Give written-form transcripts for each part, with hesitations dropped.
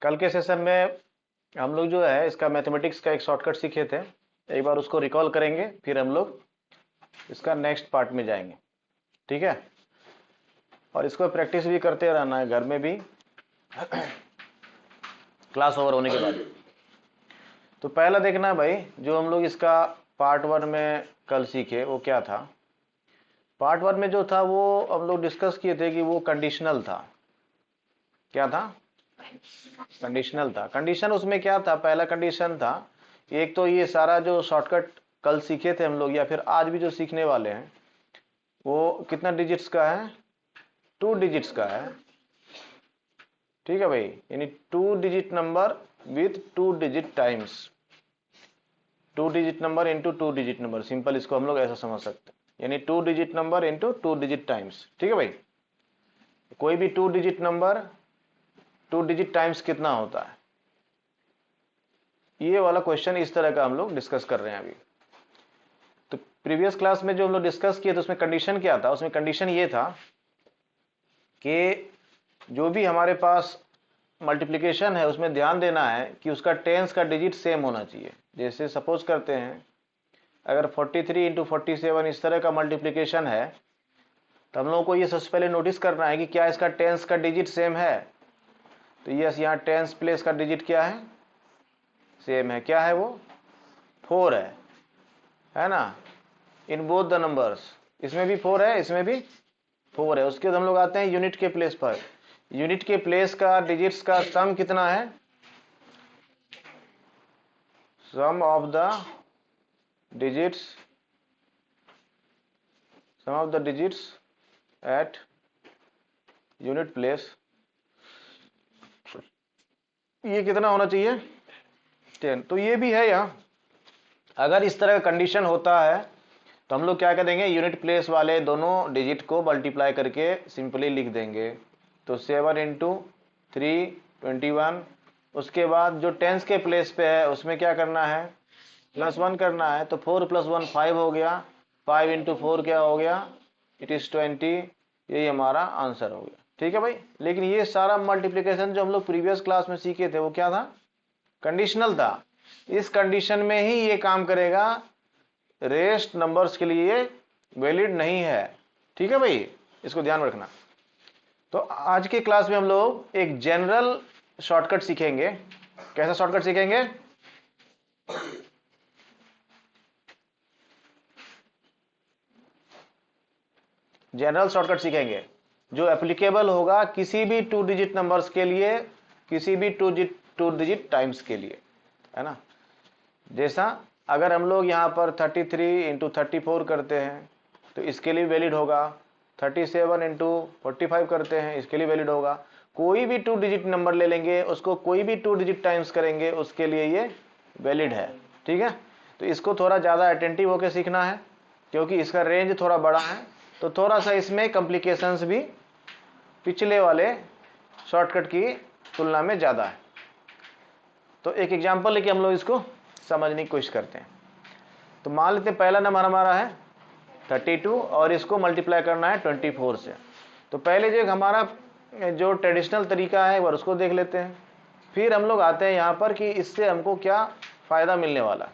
कल के सेशन में हम लोग जो है इसका मैथमेटिक्स का एक शॉर्टकट सीखे थे। एक बार उसको रिकॉल करेंगे, फिर हम लोग इसका नेक्स्ट पार्ट में जाएंगे। ठीक है, और इसको प्रैक्टिस भी करते रहना है घर में भी क्लास ओवर होने के बाद। तो पहला देखना है भाई, जो हम लोग इसका पार्ट 1 में कल सीखे वो क्या था। पार्ट 1 में जो था वो हम लोग डिस्कस किए थे कि वो कंडीशनल था। क्या था? कंडीशनल था। कंडीशन उसमें क्या था? पहला कंडीशन था, एक तो ये सारा जो शॉर्टकट कल सीखे थे हम लोग या फिर आज भी जो सीखने वाले हैं वो कितना डिजिट्स का है? 2 डिजिट्स का है। ठीक है भाई, यानी 2 digit number with 2 digit times. 2 digit number into 2 digit number, simple इसको हम लोग ऐसा समझ सकते हैं, यानी 2 digit number into 2 digit times. ठीक है भाई, कोई भी 2 डिजिट नंबर 2 डिजिट टाइम्स कितना होता है, ये वाला क्वेश्चन इस तरह का हम लोग डिस्कस कर रहे हैं अभी। तो प्रीवियस क्लास में जो हम लोग डिस्कस किए तो उसमें कंडीशन क्या था? उसमें कंडीशन ये था कि जो भी हमारे पास मल्टीप्लिकेशन है उसमें ध्यान देना है कि उसका टेंस का डिजिट सेम होना चाहिए। जैसे सपोज करते हैं अगर 43 इंटू 47 इस तरह का मल्टीप्लिकेशन है तो हम लोगों को ये सबसे पहले नोटिस करना है कि क्या इसका टेंस का डिजिट सेम है। तो यस, यहाँ टेंस प्लेस का डिजिट क्या है? सेम है। क्या है वो? 4 है ना, इन बोथ द नंबर्स। इसमें भी 4 है, इसमें भी 4 है। उसके बाद हम लोग आते हैं यूनिट के प्लेस पर। यूनिट के प्लेस का डिजिट्स का सम कितना है? Sum of the digits, sum of the digits at unit place, ये कितना होना चाहिए? 10। तो ये भी है यहाँ। अगर इस तरह का कंडीशन होता है तो हम लोग क्या करेंगे, यूनिट प्लेस वाले दोनों डिजिट को मल्टीप्लाई करके सिंपली लिख देंगे। तो 7 इंटू 3 21। उसके बाद जो टेंस के प्लेस पे है उसमें क्या करना है? +1 करना है। तो 4 + 1 5 हो गया। 5 इंटू 4 क्या हो गया? It is 20। यही हमारा आंसर हो गया। ठीक है भाई, लेकिन ये सारा मल्टीप्लिकेशन जो हम लोग प्रीवियस क्लास में सीखे थे वो क्या था? कंडीशनल था। इस कंडीशन में ही ये काम करेगा, रेस्ट नंबर्स के लिए वैलिड नहीं है। ठीक है भाई, इसको ध्यान रखना। तो आज के क्लास में हम लोग एक जनरल शॉर्टकट सीखेंगे। कैसा शॉर्टकट सीखेंगे? जनरल शॉर्टकट सीखेंगे जो एप्लीकेबल होगा किसी भी 2 डिजिट नंबर्स के लिए, किसी भी 2 डिजिट टाइम्स के लिए, है ना। जैसा अगर हम लोग यहाँ पर 33 इंटू 34 करते हैं तो इसके लिए वैलिड होगा। 37 इंटू 45 करते हैं, इसके लिए वैलिड होगा। कोई भी 2 डिजिट नंबर ले लेंगे, उसको कोई भी 2 डिजिट टाइम्स करेंगे, उसके लिए ये वैलिड है। ठीक है, तो इसको थोड़ा ज़्यादा अटेंटिव होकर सीखना है क्योंकि इसका रेंज थोड़ा बड़ा है। तो थोड़ा सा इसमें कॉम्प्लिकेशंस भी पिछले वाले शॉर्टकट की तुलना में ज़्यादा है। तो एक एग्जांपल लेके हम लोग इसको समझने की कोशिश करते हैं। तो मान लेते हैं पहला नंबर हमारा है 32 और इसको मल्टीप्लाई करना है 24 से। तो पहले जो हमारा जो ट्रेडिशनल तरीका है वो उसको देख लेते हैं, फिर हम लोग आते हैं यहाँ पर कि इससे हमको क्या फ़ायदा मिलने वाला है।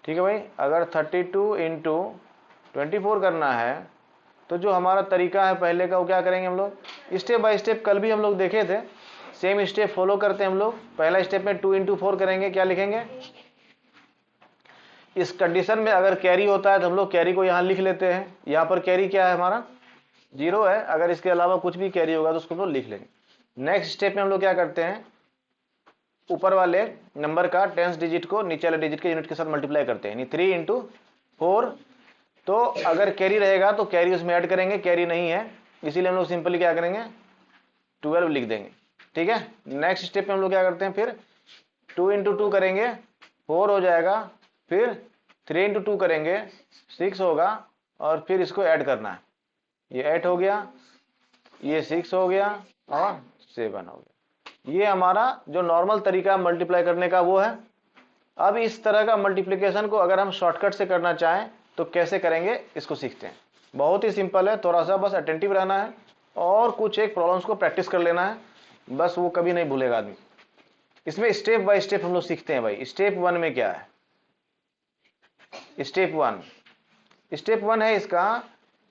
ठीक है भाई, अगर 32 इंटू 24 करना है तो जो हमारा तरीका है पहले का वो क्या करेंगे हम लोग, स्टेप बाय स्टेप कल भी हम लोग देखे थे, सेम स्टेप फॉलो करते हैं हम लोग। पहला स्टेप में 2 इंटू 4 करेंगे, क्या लिखेंगे? इस कंडीशन में अगर कैरी होता है तो हम लोग कैरी को यहाँ लिख लेते हैं। यहाँ पर कैरी क्या है हमारा? 0 है। अगर इसके अलावा कुछ भी कैरी होगा तो उसको हम लोग लिख लेंगे। नेक्स्ट स्टेप में हम लोग क्या करते हैं, ऊपर वाले नंबर का टेंस डिजिट को नीचे वाले डिजिट के यूनिट के साथ मल्टीप्लाई करते हैं, यानी 3 इंटू 4। तो अगर कैरी रहेगा तो कैरी उसमें ऐड करेंगे, कैरी नहीं है इसीलिए हम लोग सिंपली क्या करेंगे, 12 लिख देंगे। ठीक है, नेक्स्ट स्टेप में हम लोग क्या करते हैं, फिर 2 इंटू 2 करेंगे, 4 हो जाएगा। फिर 3 इंटू 2 करेंगे, 6 होगा। और फिर इसको ऐड करना है, ये 8 हो गया, ये 6 हो गया और 7 हो गया। ये हमारा जो नॉर्मल तरीका मल्टीप्लाई करने का वो है। अब इस तरह का मल्टीप्लिकेशन को अगर हम शॉर्टकट से करना चाहें तो कैसे करेंगे इसको सीखते हैं। बहुत ही सिंपल है, थोड़ा सा बस अटेंटिव रहना है और कुछ एक प्रॉब्लम्स को प्रैक्टिस कर लेना है। बस वो कभी नहीं भूलेगा आदमी। इसमें स्टेप बाय स्टेप हम लोग सीखते हैं भाई। स्टेप 1 में क्या है? स्टेप वन है इसका,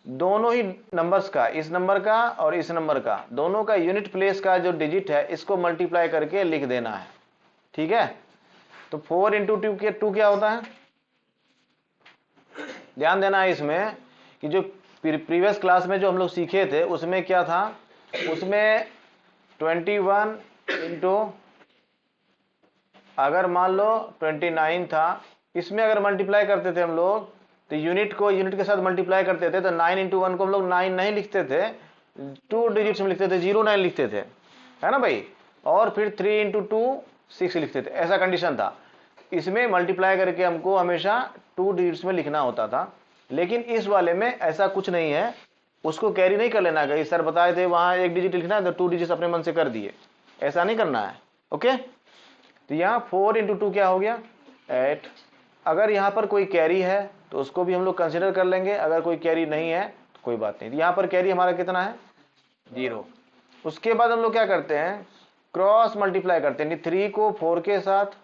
दोनों ही नंबर्स का, इस नंबर का और इस नंबर का, दोनों का यूनिट प्लेस का जो डिजिट है इसको मल्टीप्लाई करके लिख देना है। ठीक है, तो 4 इंटू टू क्या होता है? ध्यान देना है इसमें कि जो प्रीवियस क्लास में जो हम लोग सीखे थे उसमें क्या था, उसमें 21 इंटू, अगर मान लो 29 था, इसमें अगर मल्टीप्लाई करते थे हम लोग तो यूनिट को यूनिट के साथ मल्टीप्लाई करते थे, तो 9 इंटू 1 को हम लोग 9 नहीं लिखते थे, 2 डिजिट्स में लिखते थे, 09 लिखते थे, है ना भाई। और फिर 3 इंटू 2 6 लिखते थे, ऐसा कंडीशन था। इसमें मल्टीप्लाई करके हमको हमेशा 2 डिजिट्स में लिखना होता था। लेकिन इस वाले में ऐसा कुछ नहीं है, उसको कैरी नहीं कर लेना है। सर बताए थे वहां 1 डिजिट लिखना है तो 2 डिजिट अपने मन से कर दिए, ऐसा नहीं करना है। ओके, तो यहाँ 4 इंटू 2 क्या हो गया? 8। अगर यहाँ पर कोई कैरी है तो उसको भी हम लोग कंसिडर कर लेंगे, अगर कोई कैरी नहीं है तो कोई बात नहीं। यहाँ पर कैरी हमारा कितना है? 0। उसके बाद हम लोग क्या करते हैं, क्रॉस मल्टीप्लाई करते हैं, 3 को 4 के साथ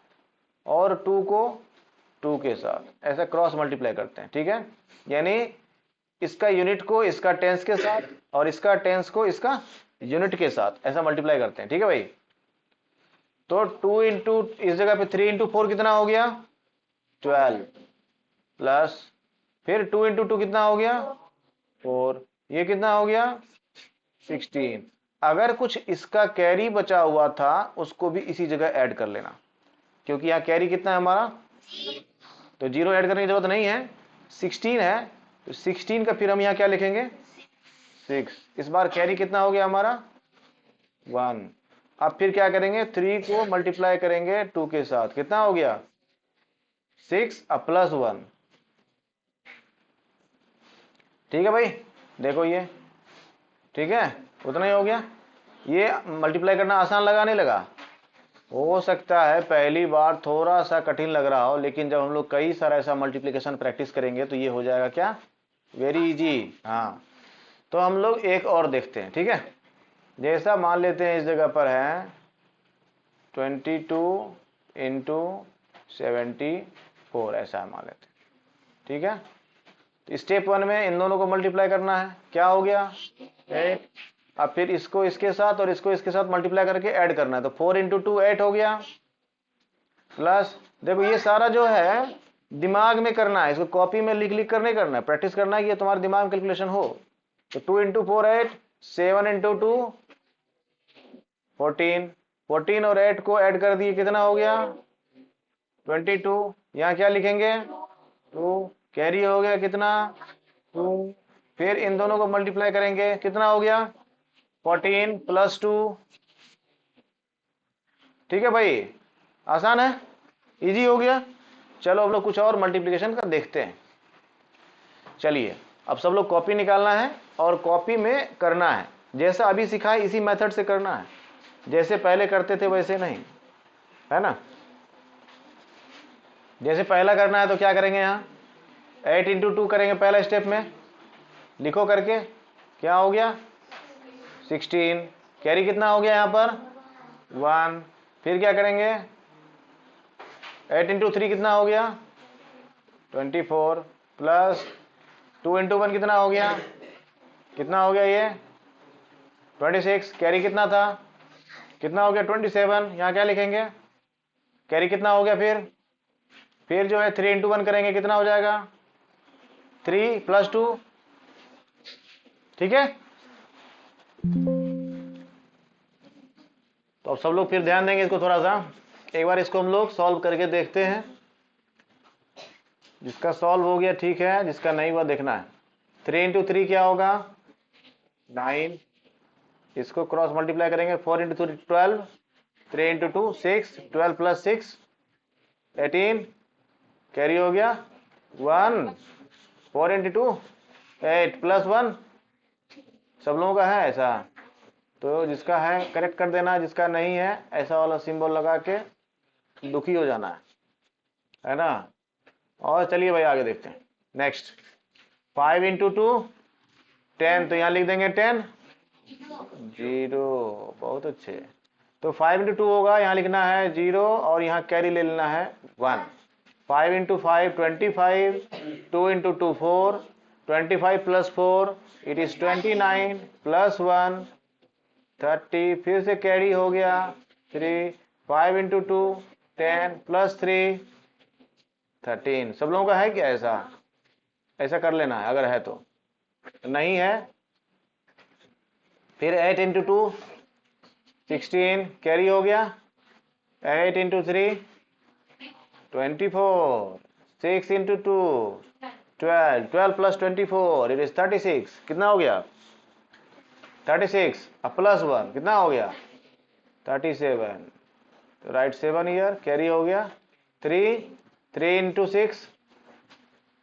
और 2 को 2 के साथ, ऐसा क्रॉस मल्टीप्लाई करते हैं। ठीक है, यानी इसका यूनिट को इसका टेंस के साथ और इसका टेंस को इसका यूनिट के साथ, ऐसा मल्टीप्लाई करते हैं। ठीक है भाई, तो 2 इंटू, इस जगह पे 3 इंटू 4 कितना हो गया? 12 प्लस फिर 2 इंटू 2 कितना हो गया? 4, ये कितना हो गया? 16। अगर कुछ इसका कैरी बचा हुआ था उसको भी इसी जगह ऐड कर लेना, क्योंकि यहाँ कैरी कितना है हमारा, तो 0 ऐड करने की जरूरत नहीं है, 16 है, तो 16 का फिर हम यहाँ क्या लिखेंगे? 6। इस बार कैरी कितना हो गया हमारा? 1। अब फिर क्या करेंगे, 3 को मल्टीप्लाई करेंगे 2 के साथ, कितना हो गया? 6 अब प्लस 1। ठीक है भाई, देखो ये, ठीक है, उतना ही हो गया। ये मल्टीप्लाई करना आसान लगा नहीं लगा? हो सकता है पहली बार थोड़ा सा कठिन लग रहा हो, लेकिन जब हम लोग कई सारा ऐसा मल्टीप्लिकेशन प्रैक्टिस करेंगे तो ये हो जाएगा क्या, वेरी इजी। हाँ, तो हम लोग एक और देखते हैं। ठीक है, जैसा मान लेते हैं इस जगह पर है 22 इंटू 74, ऐसा मान लेते हैं। ठीक है, तो स्टेप 1 में इन दोनों को मल्टीप्लाई करना है, क्या हो गया? 8। अब फिर इसको इसके साथ और इसको इसके साथ मल्टीप्लाई करके ऐड करना है, तो 4 इंटू 2 8 हो गया, प्लस, देखो ये सारा जो है दिमाग में करना है, इसको कॉपी में लिख लिख कर नहीं करना है, प्रैक्टिस करना है कि ये तुम्हारे दिमाग में कैलकुलेशन हो। तो 2 इंटू 4 8, 7 इंटू 2 14, 14 और 8 को ऐड कर दिए, कितना हो गया? 22। यहाँ क्या लिखेंगे? 2। कैरी हो गया कितना? 2। फिर इन दोनों को मल्टीप्लाई करेंगे, कितना हो गया? 14 प्लस 2। ठीक है भाई, आसान है, इजी हो गया। चलो अब लोग कुछ और मल्टीप्लिकेशन का देखते हैं। चलिए, अब सब लोग कॉपी निकालना है और कॉपी में करना है, जैसा अभी सिखाया इसी मेथड से करना है, जैसे पहले करते थे वैसे नहीं, है ना। जैसे पहला करना है तो क्या करेंगे, यहाँ 8 इंटू 2 करेंगे पहला स्टेप में, लिखो करके, क्या हो गया? 16। कैरी कितना हो गया यहाँ पर? 1। फिर क्या करेंगे? 8 इंटू 3 कितना हो गया? 24, प्लस 2 इंटू 1 कितना हो गया? कितना हो गया ये? 26। कैरी कितना था? कितना हो गया? 27। यहाँ क्या लिखेंगे? कैरी कितना हो गया? फिर जो है 3 इंटू 1 करेंगे, कितना हो जाएगा? 3 प्लस 2। ठीक है, तो अब सब लोग फिर ध्यान देंगे इसको, थोड़ा सा एक बार इसको हम लोग सॉल्व करके देखते हैं। जिसका सॉल्व हो गया ठीक है, जिसका नहीं हुआ देखना है। 3 इंटू 3 क्या होगा? 9। इसको क्रॉस मल्टीप्लाई करेंगे, 4 इंटू 3 12, 3 इंटू 2 6, 12 प्लस 6 18। कैरी हो गया 1, 4 इंटू 2 8 प्लस 1। सब लोगों का है ऐसा, तो जिसका है करेक्ट कर देना, जिसका नहीं है ऐसा वाला सिंबल लगा के दुखी हो जाना है ना। और चलिए भाई आगे देखते हैं। नेक्स्ट 5 इंटू 2 10, तो यहाँ लिख देंगे 10 0। बहुत अच्छे, तो 5 इंटू 2 होगा, यहाँ लिखना है 0 और यहाँ कैरी ले लेना है 1। 5 into 5 25, 2 into 2 4, 25 plus 4 it is 29 plus 1 30, फिर से कैरी हो गया 3, 5 इंटू 2 10 प्लस 3 13। सब लोगों का है क्या ऐसा? ऐसा कर लेना है अगर है तो, नहीं है फिर 8 इंटू 2 16 कैरी हो गया, 8 into 3 24, 6 into 2 12, 12 plus 24 it is 36। कितना हो गया? 36 अब प्लस 1 कितना हो गया? 37। तो राइट 7 ईयर कैरी हो गया 3, 3 into 6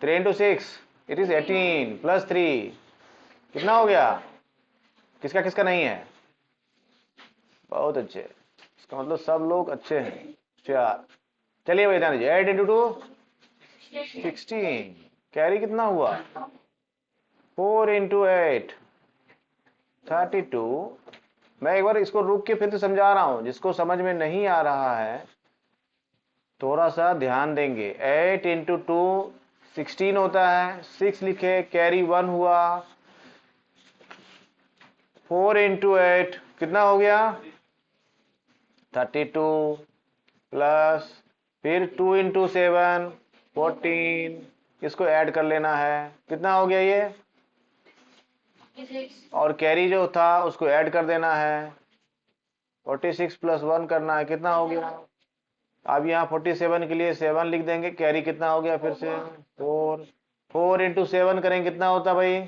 3 into 6 it is 18 plus 3 कितना हो गया? किसका किसका नहीं है? बहुत अच्छे, इसका मतलब सब लोग अच्छे हैं। 4। चलिए भाई ध्यान दीजिए, 8 इंटू 2 16 कैरी कितना हुआ? 4 इंटू 8 32। मैं एक बार इसको रुक के फिर से समझा रहा हूं, जिसको समझ में नहीं आ रहा है थोड़ा सा ध्यान देंगे। 8 इंटू 2 16 होता है, 6 लिखे कैरी 1 हुआ, 4 इंटू 8 कितना हो गया? 32 प्लस फिर 2 इंटू 7 14, इसको ऐड कर लेना है, कितना हो गया ये? और कैरी जो था उसको ऐड कर देना है, 46 प्लस 1 करना है, कितना हो गया? अब यहाँ 47 के लिए 7 लिख देंगे, कैरी कितना हो गया? फिर से 4, 4 इंटू 7 करेंगे कितना होता भाई?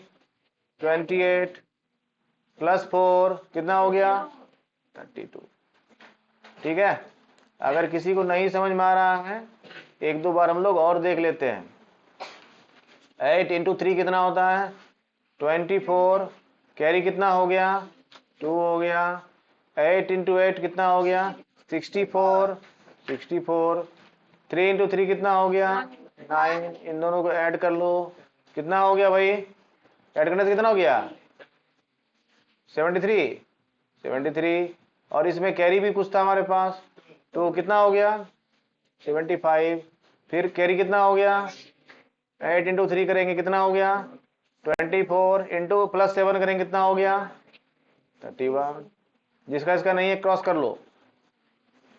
28 प्लस 4 कितना हो गया? 32। ठीक है, अगर किसी को नहीं समझ में आ रहा है एक दो बार हम लोग और देख लेते हैं। 8 इंटू 3 कितना होता है? 24, कैरी कितना हो गया? 2 हो गया। 8 इंटू 8 कितना हो गया? 64, 64। 3 इंटू 3 कितना हो गया? 9। इन दोनों को ऐड कर लो, कितना हो गया भाई? ऐड करने से कितना हो गया? 73, 73। और इसमें कैरी भी कुछ था हमारे पास, तो कितना हो गया? 75। फिर कैरी कितना हो गया? 8 इंटू 3 करेंगे कितना हो गया? 24 इंटू प्लस 7 करेंगे कितना हो गया? 31। जिसका इसका नहीं है क्रॉस कर लो,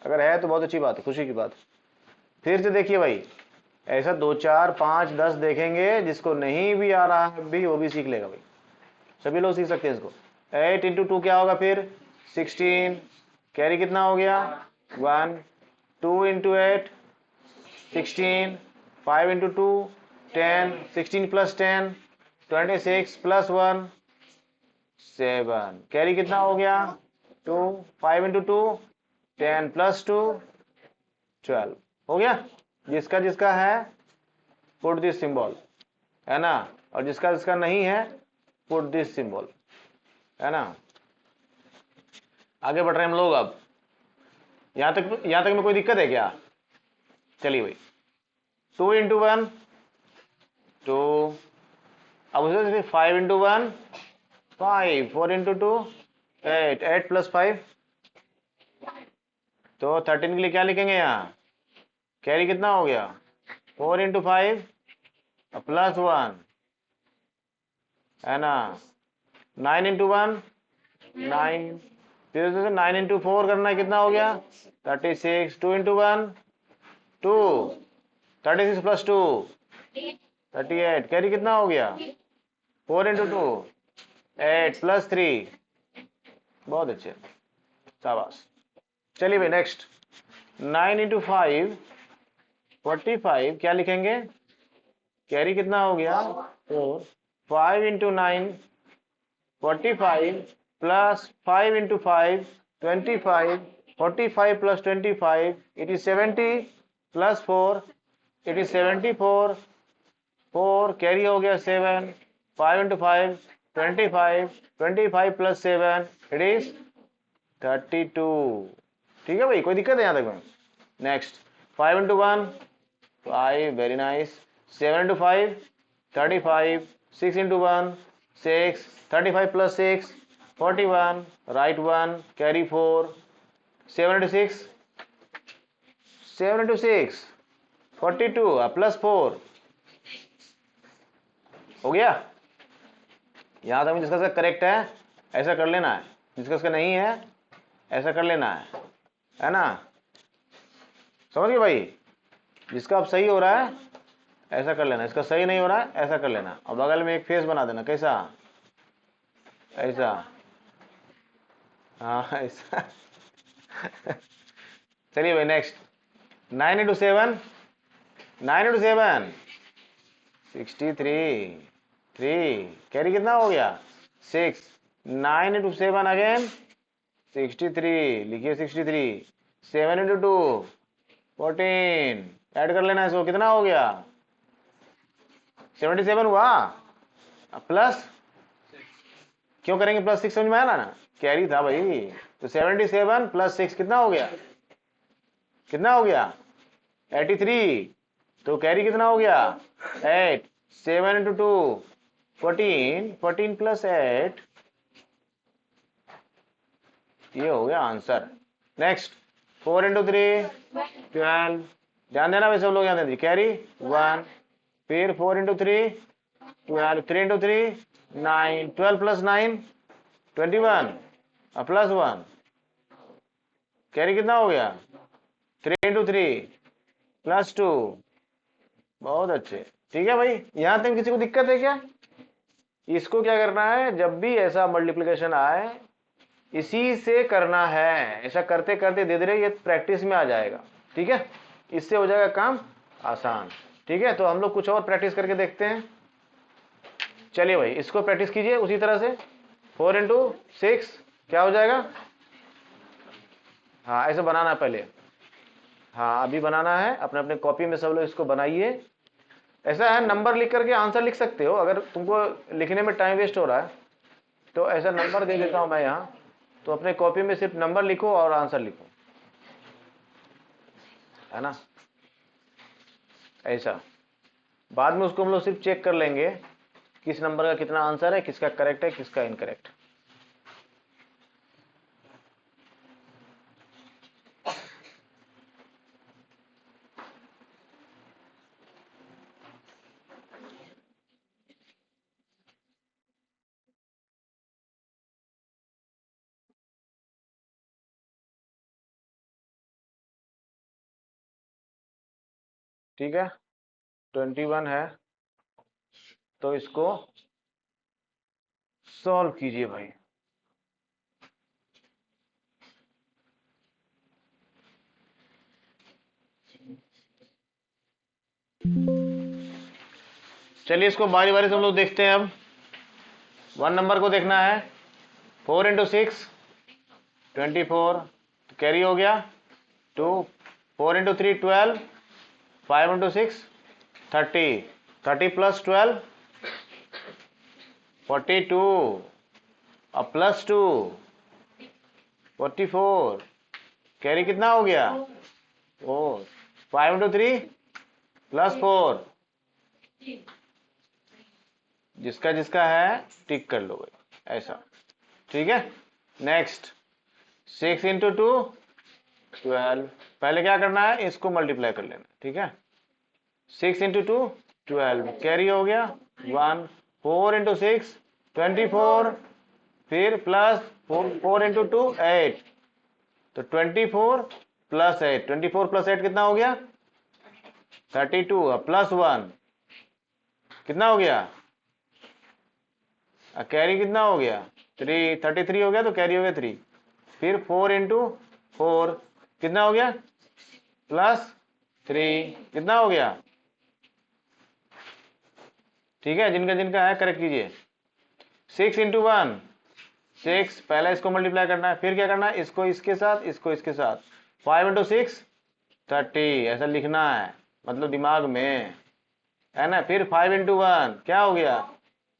अगर है तो बहुत अच्छी बात है, खुशी की बात। फिर से देखिए भाई, ऐसा 2 4 5 10 देखेंगे, जिसको नहीं भी आ रहा है भी वो भी सीख लेगा भाई, सभी लोग सीख सकते हैं इसको। 8 इंटू 2 क्या होगा फिर? 16, कैरी कितना हो गया? 1। 2 into 8 16, 5 into 2 10, 16 plus 10 26 plus 1 7, carry कितना हो गया? 2, 5 इंटू 2 10 प्लस 2 12 हो गया। जिसका जिसका है पुट दिस सिंबल, है ना, और जिसका जिसका नहीं है पुट दिस सिंबल, है ना। आगे बढ़ रहे हैं हम लोग। अब यहां तक में कोई दिक्कत है क्या? चलिए भाई, 2 इंटू 1 2, अब उसे 5 इंटू 1 5, 4 इंटू 2 8, 8 प्लस 5 तो 13 के लिए क्या लिखेंगे यहाँ? कैरी कितना हो गया? 4 इंटू 5 प्लस 1, है ना। 9 इंटू 1 9, फिर से 9 इंटू 4 करना है, कितना हो गया? 36। 2 इंटू 1 2, 36 प्लस 2 38, कैरी कितना हो गया? 4 इंटू 2 8 प्लस 3, बहुत अच्छे, शाबाश। चलिए भाई नेक्स्ट, 9 इंटू 5 45, क्या लिखेंगे? कैरी कितना हो गया? 4। 5 into 9 45 plus 5 into 5 25, 45 plus 25 it is 70 plus 4 it is 74, 4 carry हो गया 7, 5 इंटू 5 25, 25 प्लस 7 इट इज 32। ठीक है भाई, कोई दिक्कत है यहाँ तक में? Next, 5 into 1 5, very nice. 7 into 5 35, 6 into 1 6, 35 plus 6 41, right 1, carry 4 7 into 6 42 plus 4 हो गया। यहां तक जिसका करेक्ट है ऐसा कर लेना है, जिसका नहीं है ऐसा कर लेना है ना। समझ गए भाई? जिसका अब सही हो रहा है ऐसा कर लेना, इसका सही नहीं हो रहा है ऐसा कर लेना, और बगल में एक फेस बना देना। कैसा? ऐसा, हाँ ऐसा। चलिए भाई नेक्स्ट। 9 into 7 63 3 कैरी कितना हो गया 6। 9 into 7 अगेन 63 लिखिए 63। 7 into 2 14 ऐड कर लेना इसको, कितना हो गया 77 हुआ। प्लस क्यों करेंगे प्लस 6, समझ में आया ना, कैरी था भाई। तो 77 प्लस 6 कितना हो गया, कितना हो गया 83। तो कैरी कितना हो गया 8। 7 into 2 14 14 प्लस 8, ये हो गया आंसर। Next 4 into 3 12। ध्यान देना भाई सब लोग, ध्यान देना। कैरी 1, फिर 4 into 3 12, 3 into 3 9, 12 plus 9 21 plus 1, carry कितना हो गया 3 into 3 प्लस 2। बहुत अच्छे, ठीक है भाई। यहां तक किसी को दिक्कत है क्या? इसको क्या करना है, जब भी ऐसा मल्टीप्लिकेशन आए इसी से करना है, ऐसा करते करते धीरे धीरे ये प्रैक्टिस में आ जाएगा। ठीक है, इससे हो जाएगा काम आसान। ठीक है, तो हम लोग कुछ और प्रैक्टिस करके देखते हैं। चलिए भाई इसको प्रैक्टिस कीजिए उसी तरह से। 4 into 6 क्या हो जाएगा, हाँ ऐसे बनाना है पहले। हाँ अभी बनाना है, अपने अपने कॉपी में सब लोग इसको बनाइए। ऐसा है, नंबर लिख करके आंसर लिख सकते हो, अगर तुमको लिखने में टाइम वेस्ट हो रहा है तो ऐसा नंबर दे देता हूं मैं यहाँ, तो अपने कॉपी में सिर्फ नंबर लिखो और आंसर लिखो, है ना। ऐसा बाद में उसको हम लोग सिर्फ चेक कर लेंगे किस नंबर का कितना आंसर है, किसका करेक्ट है किसका इनकरेक्ट। ठीक है 21 है, तो इसको सॉल्व कीजिए भाई। चलिए इसको बारी बारी से हम लोग देखते हैं। अब 1 नंबर को देखना है। 4 into 6 24, तो कैरी हो गया 2। 4 into 3 12, 5 into 6 30, 30 प्लस 12 42 और प्लस 2 44, कैरी कितना हो गया 4। 5 into 3 प्लस 4, जिसका जिसका है टिक कर लो भाई, ऐसा। ठीक है, नेक्स्ट 6 into 2 12। पहले क्या करना है, इसको मल्टीप्लाई कर लेना। ठीक है, 6 into 2 12, कैरी हो गया 1। 4 into 6 24, फिर प्लस 4 into 2 8, तो 24 प्लस 8, 24 प्लस 8 कितना हो गया 32, प्लस 1 कितना हो गया, कैरी कितना हो गया 3, 33 हो गया, तो कैरी हो गया 3। फिर 4 into 4 कितना हो गया प्लस 3 कितना हो गया। ठीक है, जिनका जिनका है करेक्ट कीजिए। 6 into 1 6, पहले इसको मल्टीप्लाई करना है, फिर क्या करना है, इसको इसके साथ इसको इसके साथ। 5 into 6 30, ऐसा लिखना है, मतलब दिमाग में, है ना। फिर 5 into 1 क्या हो गया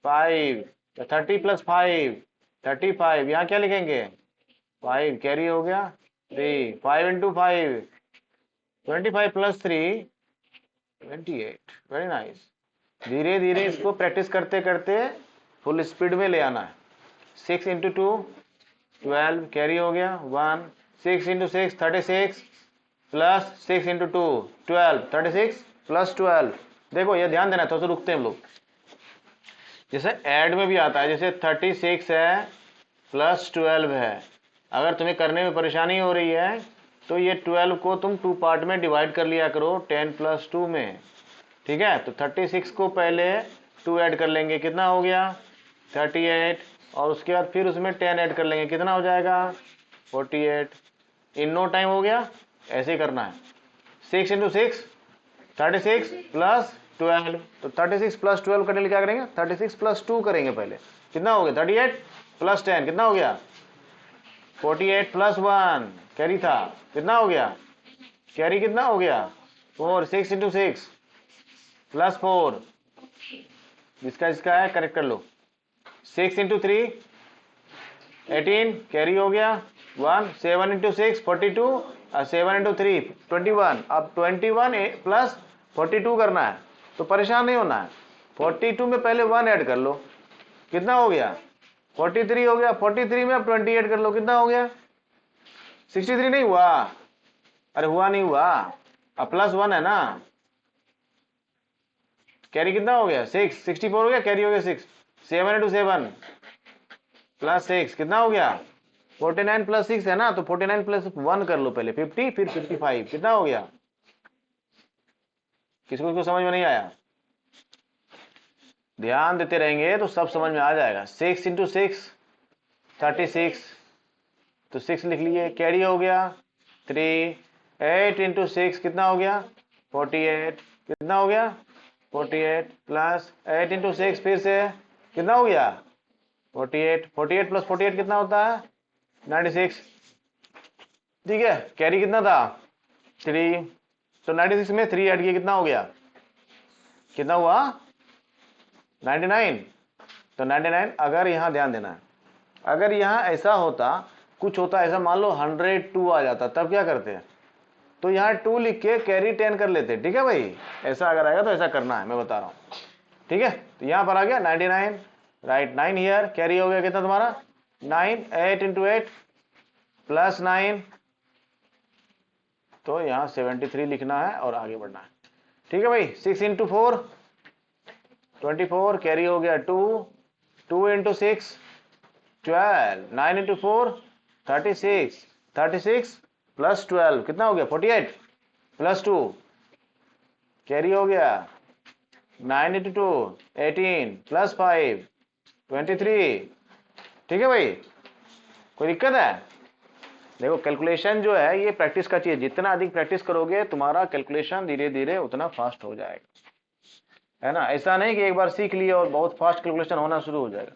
5, तो 30 प्लस 5 35, यहाँ क्या लिखेंगे 5, कैरी हो गया 3। 5 into 5 25 प्लस 3 28, वेरी नाइस। धीरे धीरे इसको प्रैक्टिस करते करते फुल स्पीड में ले आना है। 6 into 2 12, कैरी हो गया 1। 6 इंटू 6 36 प्लस 6 इंटू 2 12 36 प्लस 12। देखो ये ध्यान देना, तो रुकते हैं हम लोग। जैसे ऐड में भी आता है, जैसे 36 है प्लस 12 है। अगर तुम्हें करने में परेशानी हो रही है तो ये 12 को तुम 2 पार्ट में डिवाइड कर लिया करो 10 प्लस 2 में, ठीक है। तो 36 को पहले 2 ऐड कर लेंगे, कितना हो गया 38, और उसके बाद फिर उसमें 10 ऐड कर लेंगे, कितना हो जाएगा 48। इन नो टाइम हो गया। ऐसे ही करना है। 6 इंटू 6 36 प्लस 12, तो 36 प्लस 12 करने लिए क्या करेंगे 36 प्लस 2 करेंगे पहले, कितना हो गया 38 प्लस 10 कितना हो गया 48 प्लस 1 कैरी था, कितना हो गया कैरी, कितना हो गया 4। 6 इंटू 6 प्लस 4, जिसका इसका है करेक्ट कर लो। 6 इंटू 3 18 कैरी हो गया 1। 7 इंटू 6 42 और 7 इंटू 3 21। अब 21 प्लस 42 करना है, तो परेशान नहीं होना है। 42 में पहले 1 ऐड कर लो, कितना हो गया 43 हो गया। 43 में अब 28 कर लो, कितना हो गया 63 नहीं हुआ, अरे हुआ नहीं हुआ, अब प्लस 1 है ना, कैरी कितना हो गया 6 64 हो गया, कैरी हो गया 6। 7 इंटू 7 प्लस 6 कितना हो गया 49 प्लस 6 है ना, तो 49 प्लस 1 कर लो पहले 50, फिर 55 कितना हो गया। किसको इसको समझ में नहीं आया, ध्यान देते रहेंगे तो सब समझ में आ जाएगा। 6 इंटू 6 36, तो 6 लिख लिए, कैरी हो गया 3। 8 इंटू 6 कितना हो गया 48, कितना हो गया 48 प्लस 8 इंटू 6 फिर से कितना हो गया 48। 48 प्लस 48 कितना होता है 96, ठीक है। कैरी कितना था 3, तो 96 में 3 ऐड किया, कितना हो गया, कितना हुआ 99। तो 99, अगर यहां ध्यान देना है, अगर यहां ऐसा होता कुछ होता ऐसा, मान लो 102 आ जाता, तब क्या करते हैं, तो यहाँ 2 लिख के कैरी 10 कर लेते, ठीक है भाई। ऐसा अगर आएगा तो ऐसा करना है, मैं बता रहा हूं, ठीक है। तो यहां पर आ गया 99, राइट 9 हियर, कैरी हो गया कितना तुम्हारा 9। 8 इंटू 8 प्लस 9, तो यहां 73 लिखना है और आगे बढ़ना है, ठीक है भाई। 6 इंटू 4 24, कैरी हो गया 2। 2 इंटू 6 12। 9 इंटू 4 36। 36 प्लस 12 कितना हो गया 48 प्लस 2, कैरी हो गया 9 इंटू 2 18 प्लस 5 23, ठीक है भाई। कोई दिक्कत है, देखो कैलकुलेशन जो है ये प्रैक्टिस का चीज, जितना अधिक प्रैक्टिस करोगे तुम्हारा कैलकुलेशन धीरे धीरे उतना फास्ट हो जाएगा, है ना। ऐसा नहीं कि एक बार सीख लिए और बहुत फास्ट कैलकुलेशन होना शुरू हो जाएगा।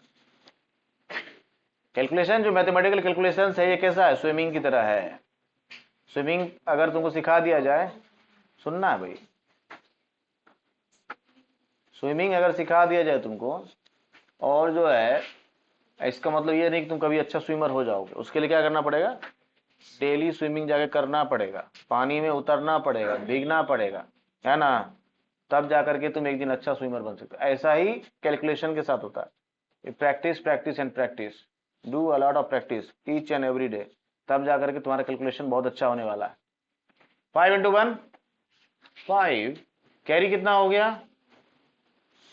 कैलकुलेशन जो मैथमेटिकल कैलकुलेशन है ये कैसा है, स्विमिंग की तरह है। स्विमिंग अगर तुमको सिखा दिया जाए, सुनना है भाई, स्विमिंग अगर सिखा दिया जाए तुमको, और जो है इसका मतलब ये नहीं कि तुम कभी अच्छा स्विमर हो जाओगे, उसके लिए क्या करना पड़ेगा, डेली स्विमिंग जाके करना पड़ेगा, पानी में उतरना पड़ेगा, भीगना पड़ेगा, है ना, तब जाकर के तुम एक दिन अच्छा स्विमर बन सकते हो। ऐसा ही कैलकुलेशन के साथ होता है, practice practice and practice, do a lot of practice each and every day, तब जाकर के तुम्हारा कैलकुलेशन बहुत अच्छा होने वाला है। 5 इंटू 1 5, कैरी कितना हो गया,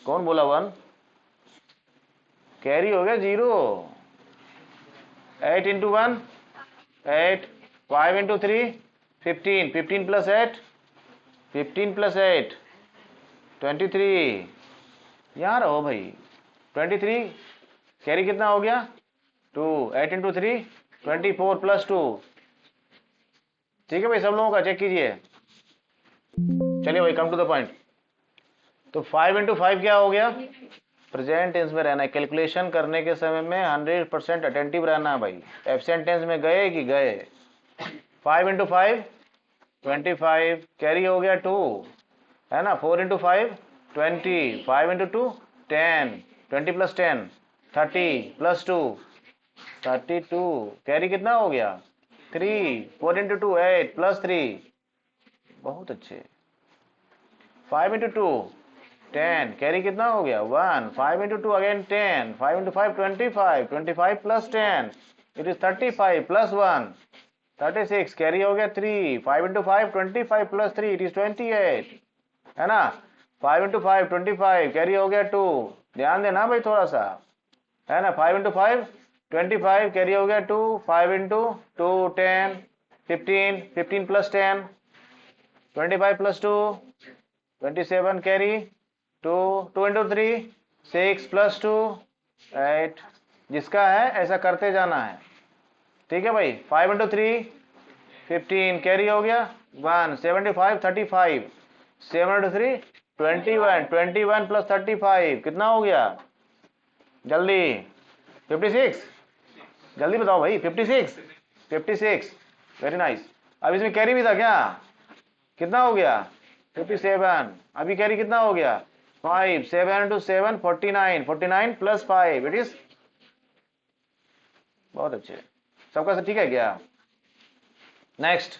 कौन बोला 1, कैरी हो गया 0। 8 इंटू 1 8। 5 इंटू 3 15। 15 प्लस 8 15 प्लस 8 23, यहाँ रहो भाई 23, कैरी कितना हो गया 2। 8 इंटू 3 24 प्लस 2, ठीक है भाई। सब लोगों का चेक कीजिए, चलिए भाई कम टू द पॉइंट। तो 5 इंटू 5 क्या हो गया, प्रेजेंट टेंस में रहना है, कैलकुलेशन करने के समय में 100% अटेंटिव रहना है भाई। एब्सेंट टेंस में गए कि गए। 5 इंटू 5 25, कैरी हो गया 2, है ना। 4 into 5 20। 5 into 2 10। 20 plus 10 30 plus 2 32, carry कितना हो गया 3। 4 इंटू 2 8 प्लस 3, बहुत अच्छे। 5 इंटू 2 10, कैरी कितना हो गया 1। 5 into 2 again 10। 5 into 5 25। 25 plus 10 it is 35 plus 1, 36 carry हो गया 3, 5 इंटू 5 25 प्लस 3 इट इज 28, है ना। 5 इंटू 5 25 कैरी हो गया 2, ध्यान देना भाई थोड़ा सा, है ना। 5 इंटू 5 25 कैरी हो गया 2, 5 into 2 10, 15 15 plus 10 25 plus 2 27 carry 2 2 into 3 6 plus 2 8, जिसका है ऐसा करते जाना है, ठीक है भाई। 5 इंटू 3 15 कैरी हो गया 1, 75 35 7 इंटू 3 21 21 प्लस 35 कितना हो गया, जल्दी 56, जल्दी बताओ भाई 56 56, वेरी नाइस। अब इसमें कैरी भी था क्या, कितना हो गया 57, अभी कैरी कितना हो गया 5, 7 इंटू 7 49 49 प्लस 5 इट इज, बहुत अच्छे, सबका सब ठीक है क्या। नेक्स्ट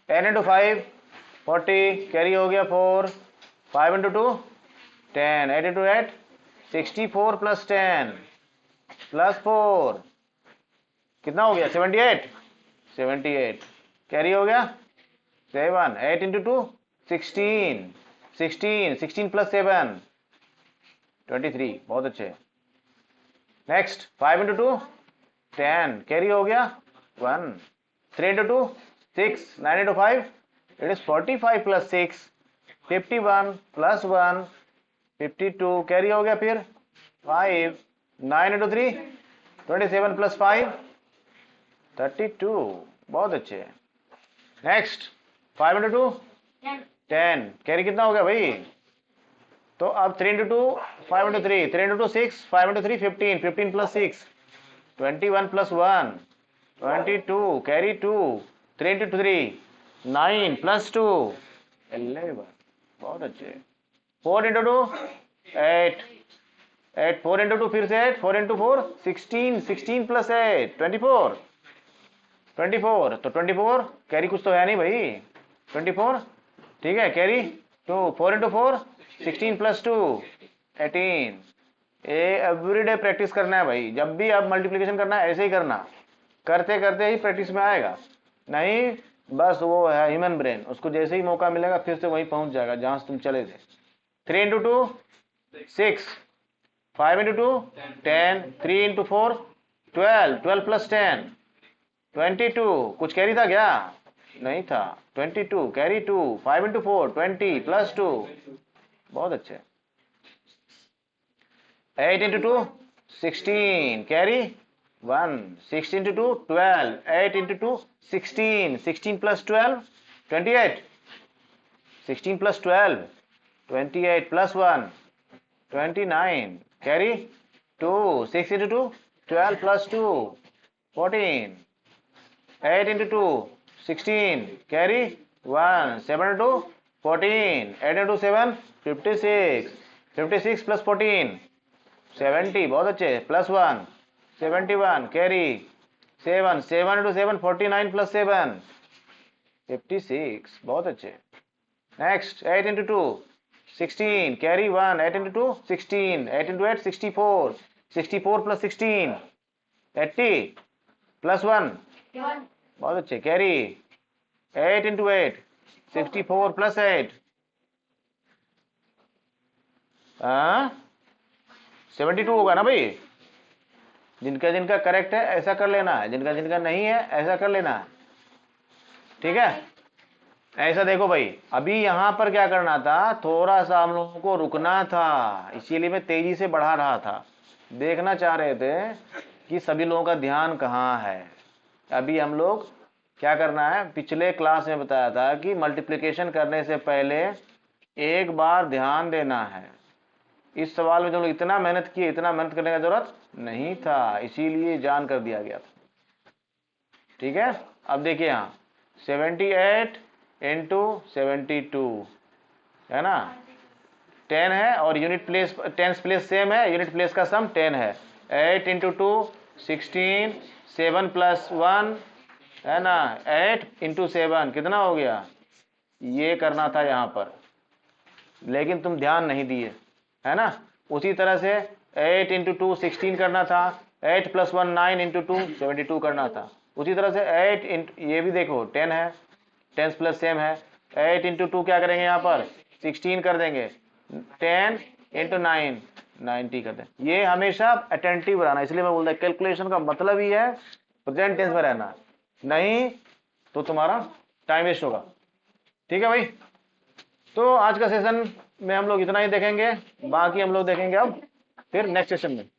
10 इंटू 5 40 कैरी हो गया 4, 5 इंटू 2 10, 8 इंटू 8 64 प्लस 10 प्लस 4 कितना हो गया 78 78 कैरी हो गया 7, 8 इंटू 2 16 16 16 प्लस 7 23, बहुत अच्छे। नेक्स्ट 5 इंटू 2 10 कैरी हो गया 1, 3 into 2 6 9 into 5 it is 45 plus 6 51 plus 1 52 carry हो गया फिर 5, 9 इंटू 3 27 प्लस 5 32, बहुत अच्छे। नेक्स्ट 5 इंटू 2 10 कैरी कितना हो गया भाई, तो अब 3 into 2 5 into 3 3 into 2 6 5 into 3 15 15 plus 6 21 plus 1 22 carry 2 3 into 3 9 plus 2 11, बहुत अच्छे। 4 इंटू 2 8 8 4 इंटू 2 फिर से 8 4 इंटू 4 16 16 प्लस 8 24 24, तो 24 कैरी कुछ तो है नहीं भाई 24, ठीक है कैरी 2 4 इंटू 4 16 प्लस 2 18, ये एवरीडे प्रैक्टिस करना है भाई, जब भी आप मल्टीप्लिकेशन करना है ऐसे ही करना, करते करते ही प्रैक्टिस में आएगा, नहीं बस वो है ह्यूमन ब्रेन, उसको जैसे ही मौका मिलेगा फिर से वहीं पहुंच जाएगा जहां से तुम चले थे। 3 इंटू 2 6 5 इंटू 2 10 3 इंटू 4 12 12 प्लस 10 22, कुछ कैरी था क्या, नहीं था 22 कैरी 2 5 इंटू 4 20 प्लस 2, बहुत अच्छे। 8 into 2 16 carry 1 6 into 2 12 8 into 2 16 16 plus 12 28 16 plus 12 28 plus 1 29 carry 2 6 into 2 12 plus 2 14 8 into 2 16 carry 1 7 into 14 8 into 7 56 56 plus 14 70, बहुत अच्छे प्लस 1 71 कैरी 7 7 into 7 49 plus 7 56, बहुत अच्छे। Next 8 into 2 16 carry 1 8 into 2 16 8 into 8 64 64 plus 16 80 plus 1 बहुत अच्छे कैरी 8 इंटू 8 64 प्लस 8 72 होगा ना भाई, जिनका जिनका करेक्ट है ऐसा कर लेना है, जिनका जिनका नहीं है ऐसा कर लेना है, ठीक है। ऐसा देखो भाई, अभी यहां पर क्या करना था, थोड़ा सा हम लोगों को रुकना था, इसीलिए मैं तेजी से बढ़ा रहा था, देखना चाह रहे थे कि सभी लोगों का ध्यान कहाँ है। अभी हम लोग क्या करना है, पिछले क्लास में बताया था कि मल्टीप्लिकेशन करने से पहले एक बार ध्यान देना है। इस सवाल में जो लोग इतना मेहनत किए, इतना मेहनत करने का जरूरत नहीं था, इसीलिए जान कर दिया गया था, ठीक है। अब देखिए यहाँ 78 इंटू 72 है ना, 10 है और यूनिट प्लेस 10 प्लेस सेम है, यूनिट प्लेस का सम 10 है। 8 इंटू 2 16 7 प्लस 1 है ना, 8 इंटू 7 कितना हो गया, ये करना था यहाँ पर, लेकिन तुम ध्यान नहीं दिए, है ना। उसी तरह से 8 इंटू 2 16 करना था, 8 प्लस 1 9 इंटू 2 72 करना था, उसी तरह से 8 इंटू, ये भी देखो 10 है, 10 प्लस सेम है, 8 इंटू 2 क्या करेंगे यहाँ पर 16 कर देंगे, 10 इंटू 9 90 कर दें। ये हमेशा अटेंटिव रहना, इसलिए मैं बोलता हूँ कैलकुलेशन का मतलब ही है प्रेजेंट टेंस में रहना, नहीं तो तुम्हारा टाइम वेस्ट होगा। ठीक है भाई, तो आज का सेशन में हम लोग इतना ही देखेंगे, बाकी हम लोग देखेंगे अब फिर नेक्स्ट सेशन में।